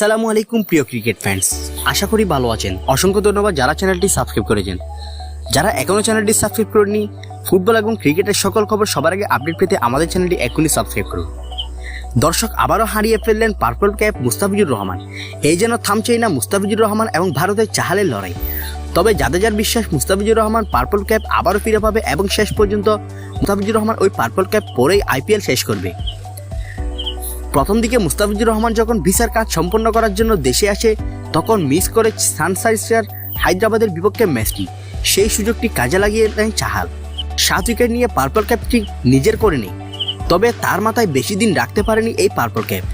আসসালামু আলাইকুম প্রিয় ক্রিকেট ফ্যান্স, আশা করি ভালো আছেন। অসংখ্য ধন্যবাদ যারা চ্যানেলটি সাবস্ক্রাইব করেছেন। যারা এখনও চ্যানেলটি সাবস্ক্রাইব করেননি, ফুটবল এবং ক্রিকেটের সকল খবর সবার আগে আপডেট পেতে আমাদের চ্যানেলটি এখনই সাবস্ক্রাইব করুন। দর্শক, আবারও হারিয়ে ফেললেন পার্পল ক্যাপ মুস্তাফিজুর রহমান। এই যেন থামছেই না মুস্তাফিজুর রহমান এবং ভারতের চাহালের লড়াই। তবে জাদেজার বিশ্বাস মুস্তাফিজুর রহমান পার্পল ক্যাপ আবারও ফিরে পাবে এবং শেষ পর্যন্ত মুস্তাফিজুর রহমান ওই পার্পল ক্যাপ পরেই আইপিএল শেষ করবে। প্রথম দিকে মুস্তাফিজুর রহমান যখন ভিসার কাজ সম্পন্ন করার জন্য দেশে আসে, তখন মিস করে সানরাইজার্স হায়দ্রাবাদের বিপক্ষে ম্যাচটি। সেই সুযোগটি কাজে লাগিয়ে নেন চাহাল। 7 উইকেট নিয়ে পার্পল ক্যাপটি নিজের করে নেয়। তবে তার মাথায় বেশি দিন রাখতে পারেনি এই পার্পল ক্যাপ।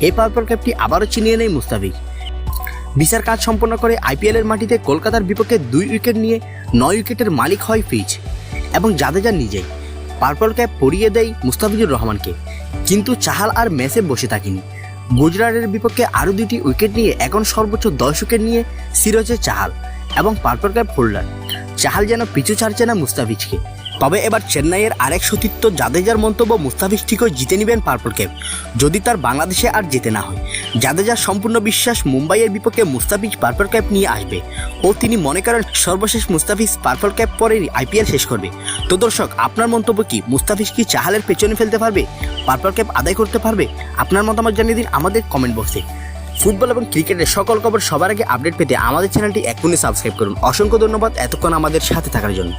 এই পার্পল ক্যাপটি আবারও ছিনিয়ে নেয় মুস্তাফিজ। ভিসার কাজ সম্পন্ন করে আইপিএলের মাটিতে কলকাতার বিপক্ষে 2 উইকেট নিয়ে 9 উইকেটের মালিক হয় ফিচ এবং জাদেজা নিজেই। পার্পল ক্যাপ পরিয়ে দেয় মুস্তাফিজুর রহমানকে। কিন্তু চাহাল আর ম্যাচে বসে থাকেনি। গুজরাটের বিপক্ষে আরও 2টি উইকেট নিয়ে এখন সর্বোচ্চ 10 উইকেট নিয়ে সিরিজে চাহাল এবং পার্পল ক্যাপ হোল্ডার। চাহাল যেন পিছু ছাড়ছে না মুস্তাফিজকে। তবে এবার চেন্নাইয়ের আরেক সতীর্থ জাদেজার মন্তব্য, মুস্তাফিজ ঠিকই জিতে নেবেন পার্পল ক্যাপ যদি তার বাংলাদেশে আর যেতে না হয়। জাদেজার সম্পূর্ণ বিশ্বাস মুম্বাইয়ের বিপক্ষে মুস্তাফিজ পার্পল ক্যাপ নিয়ে আসবে ও তিনি মনে করেন সর্বশেষ মুস্তাফিজ পার্পল ক্যাপ পরেই আইপিএল শেষ করবে। তো দর্শক, আপনার মন্তব্য কি? মুস্তাফিজ কি চাহালের পেছনে ফেলতে পারবে? পার্পল ক্যাপ আদায় করতে পারবে? আপনার মতামত জানিয়ে দিন আমাদের কমেন্ট বক্সে। ফুটবল এবং ক্রিকেটের সকল খবর সবার আগে আপডেট পেতে আমাদের চ্যানেলটি এখনই সাবস্ক্রাইব করুন। অসংখ্য ধন্যবাদ এতক্ষণ আমাদের সাথে থাকার জন্য।